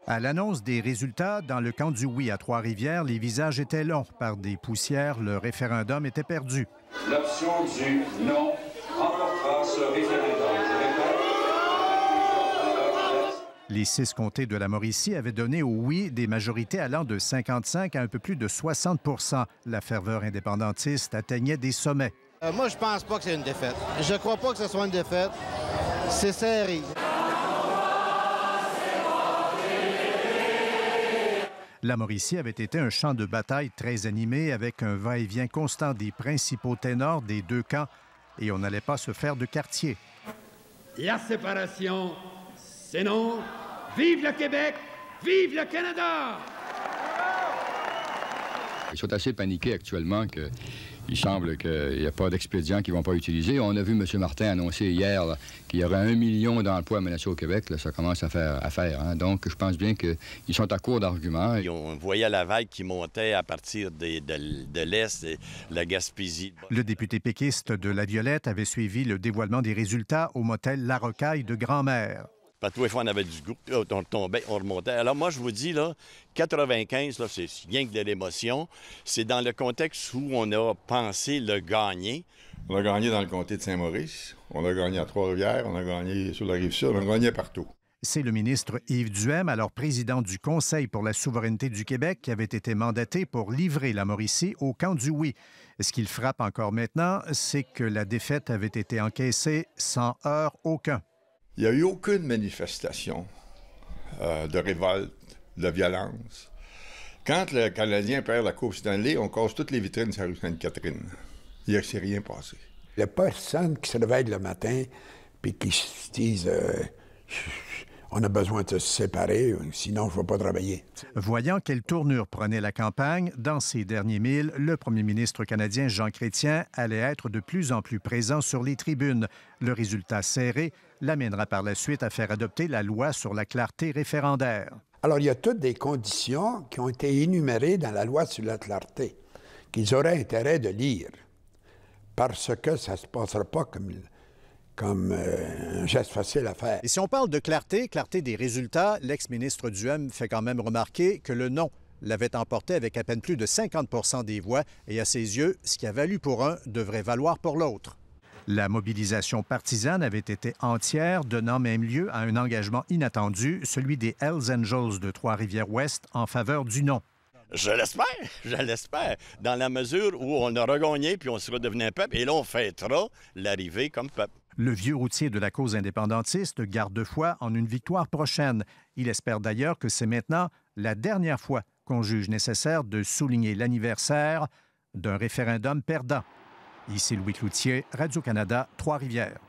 À l'annonce des résultats, dans le camp du oui à Trois-Rivières, les visages étaient longs. Par des poussières, le référendum était perdu. L'option du non emportera ce référendum. Je répète. Les 6 comtés de la Mauricie avaient donné au oui des majorités allant de 55 à un peu plus de 60 %. La ferveur indépendantiste atteignait des sommets. Moi, je pense pas que c'est une défaite. Je crois pas que ce soit une défaite. C'est serré. La Mauricie avait été un champ de bataille très animé avec un va-et-vient constant des principaux ténors des deux camps et on n'allait pas se faire de quartier. La séparation, c'est non. Vive le Québec! Vive le Canada! Ils sont assez paniqués actuellement qu'il semble qu'il n'y a pas d'expédients qu'ils ne vont pas utiliser. On a vu M. Martin annoncer hier qu'il y aurait 1 million d'emplois menacés au Québec. Là, ça commence à faire. Hein? Donc, je pense bien qu'ils sont à court d'arguments. On voyait la vague qui montait à partir de l'Est, de la Gaspésie. Le député péquiste de La Violette avait suivi le dévoilement des résultats au motel La Rocaille de Grand-Mère. Tous les fois, on avait du goût, on tombait, on remontait. Alors moi, je vous dis, là, 95, là, c'est rien que de l'émotion. C'est dans le contexte où on a pensé le gagner. On a gagné dans le comté de Saint-Maurice, on a gagné à Trois-Rivières, on a gagné sur la Rive-Sud, on a gagné partout. C'est le ministre Yves Duhem, alors président du Conseil pour la souveraineté du Québec, qui avait été mandaté pour livrer la Mauricie au camp du oui. Ce qui le frappe encore maintenant, c'est que la défaite avait été encaissée sans heurt aucun. Il n'y a eu aucune manifestation de révolte, de violence. Quand le Canadien perd la Coupe Stanley, on casse toutes les vitrines sur la rue Sainte-Catherine. Il ne s'est rien passé. Il n'y a personne qui se réveille le matin et qui se dise on a besoin de se séparer, sinon je ne vais pas travailler. Voyant quelle tournure prenait la campagne, dans ces derniers milles, le premier ministre canadien Jean Chrétien allait être de plus en plus présent sur les tribunes. Le résultat serré l'amènera par la suite à faire adopter la loi sur la clarté référendaire. Alors, il y a toutes des conditions qui ont été énumérées dans la loi sur la clarté qu'ils auraient intérêt de lire parce que ça ne se passera pas comme un geste facile à faire. Et si on parle de clarté des résultats, l'ex-ministre Duhem fait quand même remarquer que le non l'avait emporté avec à peine plus de 50 % des voix et à ses yeux, ce qui a valu pour un devrait valoir pour l'autre. La mobilisation partisane avait été entière, donnant même lieu à un engagement inattendu, celui des Hells Angels de Trois-Rivières-Ouest en faveur du non. Je l'espère, dans la mesure où on a regagné puis on sera devenu un peuple et là, on fêtera l'arrivée comme peuple. Le vieux routier de la cause indépendantiste garde foi en une victoire prochaine. Il espère d'ailleurs que c'est maintenant la dernière fois qu'on juge nécessaire de souligner l'anniversaire d'un référendum perdant. Ici Louis Cloutier, Radio-Canada, Trois-Rivières.